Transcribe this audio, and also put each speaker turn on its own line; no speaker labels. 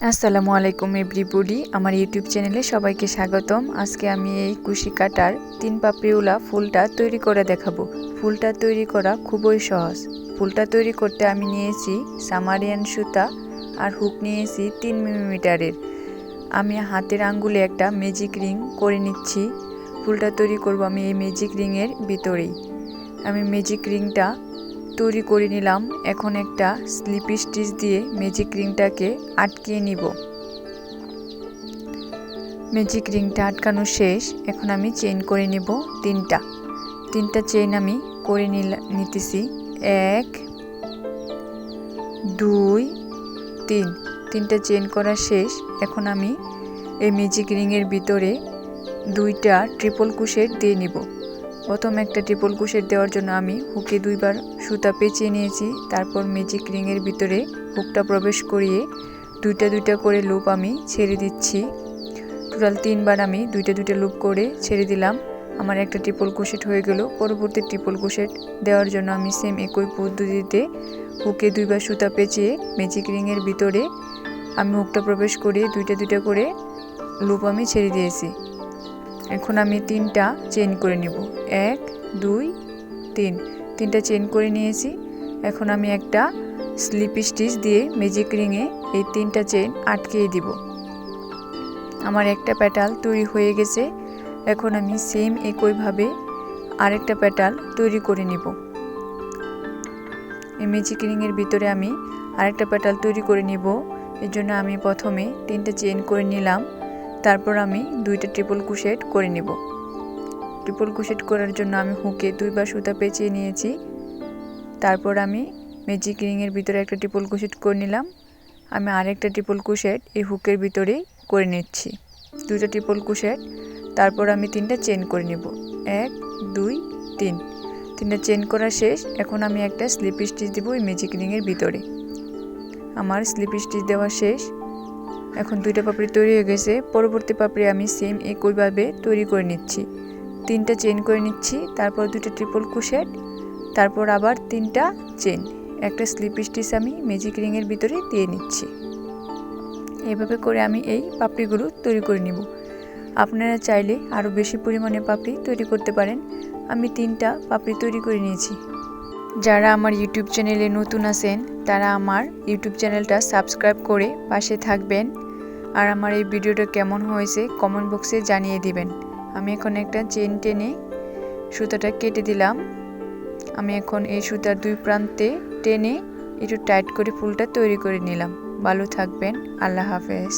আসসালামু আলাইকুম এভরিবডি, আমার ইউটিউব চ্যানেলে সবাইকে স্বাগতম। আজকে আমি এই কুশি কাটার 3 পাপড়িওয়ালা ফুলটা তৈরি করে দেখাবো। ফুলটা তৈরি করা খুবই সহজ। ফুলটা তৈরি করতে আমি নিয়েছি সামারিয়ান সুতা আর হুক নিয়েছি 3 মিলিমিটারের। আমি হাতের আঙ্গুলে একটা ম্যাজিক রিং করে নিচ্ছি। ফুলটা তৈরি করব আমি এই ম্যাজিক রিংয়ের ভিতরেই। আমি ম্যাজিক রিংটা তৈরি করে নিলাম। এখন একটা স্লিপ স্টিচ দিয়ে ম্যাজিক রিংটাকে আটকিয়ে নিব। ম্যাজিক রিংটা আটকানো শেষ। এখন আমি চেইন করে নিব তিনটা চেইন আমি করে নিতেছি। 1 2 3 তিনটা চেইন করা শেষ। এখন আমি এই ম্যাজিক রিংয়ের ভিতরে 2টা ট্রিপল ক্রোশেট দিয়ে নিব। প্রথম একটা ট্রিপল ক্রোশেট দেওয়ার জন্য আমি হুকে 2বার সুতা পেঁচিয়ে নিয়েছি। তারপর ম্যাজিক রিংয়ের ভিতরে হুকটা প্রবেশ করিয়ে দুইটা করে লুপ আমি ছেড়ে দিচ্ছি। টোটাল 3বার আমি দুইটা লুপ করে ছেড়ে দিলাম। আমার একটা ট্রিপল ক্রোশেট হয়ে গেল। পরবর্তী ট্রিপল ক্রোশেট দেওয়ার জন্য আমি সেম একই পদ্ধতিতে হুকে 2বার সুতা পেঁচিয়ে ম্যাজিক রিংয়ের ভিতরে আমি হুকটা প্রবেশ করিয়ে দুইটা করে লুপ আমি ছেড়ে দিয়েছি। এখন আমি 3টা চেইন করে নিব। 1 2 3 3টা চেইন করে নিয়েছি। এখন আমি একটা স্লিপ স্টিচ দিয়ে ম্যাজিক রিংয়ে এই 3টা চেইন আটকিয়ে দিব। আমার একটা পেটাল তৈরি হয়ে গেছে। এখন আমি সেম একইভাবে আরেকটা পেটাল তৈরি করে নিব। এই ম্যাজিক রিংয়ের ভিতরে আমি আরেকটা পেটাল তৈরি করে নিব। এর জন্য আমি প্রথমে 3টা চেইন করে নিলাম। তারপর আমি 2টা ট্রিপল ক্রোশেট করে নিব। ট্রিপল ক্রোশেট করার জন্য আমি হুকে 2বার সুতা পেঁচিয়ে নিয়েছি। তারপর আমি ম্যাজিক রিংয়ের ভিতরে একটা ট্রিপল ক্রোশেট করে নিলাম। আমি আরেকটা ট্রিপল ক্রোশেট এই হুকের ভিতরেই করে নিচ্ছি। 2টা ট্রিপল ক্রোশেট। তারপর আমি 3টা চেইন করে নিব। 1 2 3 3টা চেইন করা শেষ। এখন আমি একটা স্লিপ স্টিচ দেব এই ম্যাজিক রিংয়ের ভিতরে। আমার স্লিপ স্টিচ দেওয়া শেষ। এখন 2টা পাপড়ি তৈরি হয়ে গেছে। পরবর্তী পাপড়ি আমি সেম একইভাবে তৈরি করে নিচ্ছি। 3টা চেইন করে নিচ্ছি। তারপর 2টা ট্রিপল ক্রোশেট। তারপর আবার 3টা চেইন। একটা স্লিপ স্টিচ আমি ম্যাজিক রিংয়ের ভিতরে দিয়ে নিচ্ছি। এভাবে করে আমি এই পাপড়িগুলো তৈরি করে নিব। আপনারা চাইলে আরও বেশি পরিমাণে পাপড়ি তৈরি করতে পারেন। আমি 3টা পাপড়ি তৈরি করে নিয়েছি। যারা আমার ইউটিউব চ্যানেলে নতুন আছেন তারা আমার ইউটিউব চ্যানেলটা সাবস্ক্রাইব করে পাশে থাকবেন। আর আমার এই ভিডিওটা কেমন হয়েছে কমেন্ট বক্সে জানিয়ে দিবেন। আমি এখন একটা চেইন টেনে সুতাটা কেটে দিলাম। আমি এখন এই সুতার 2 প্রান্তে টেনে একটু টাইট করে ফুলটা তৈরি করে নিলাম। ভালো থাকবেন। আল্লাহ হাফেজ।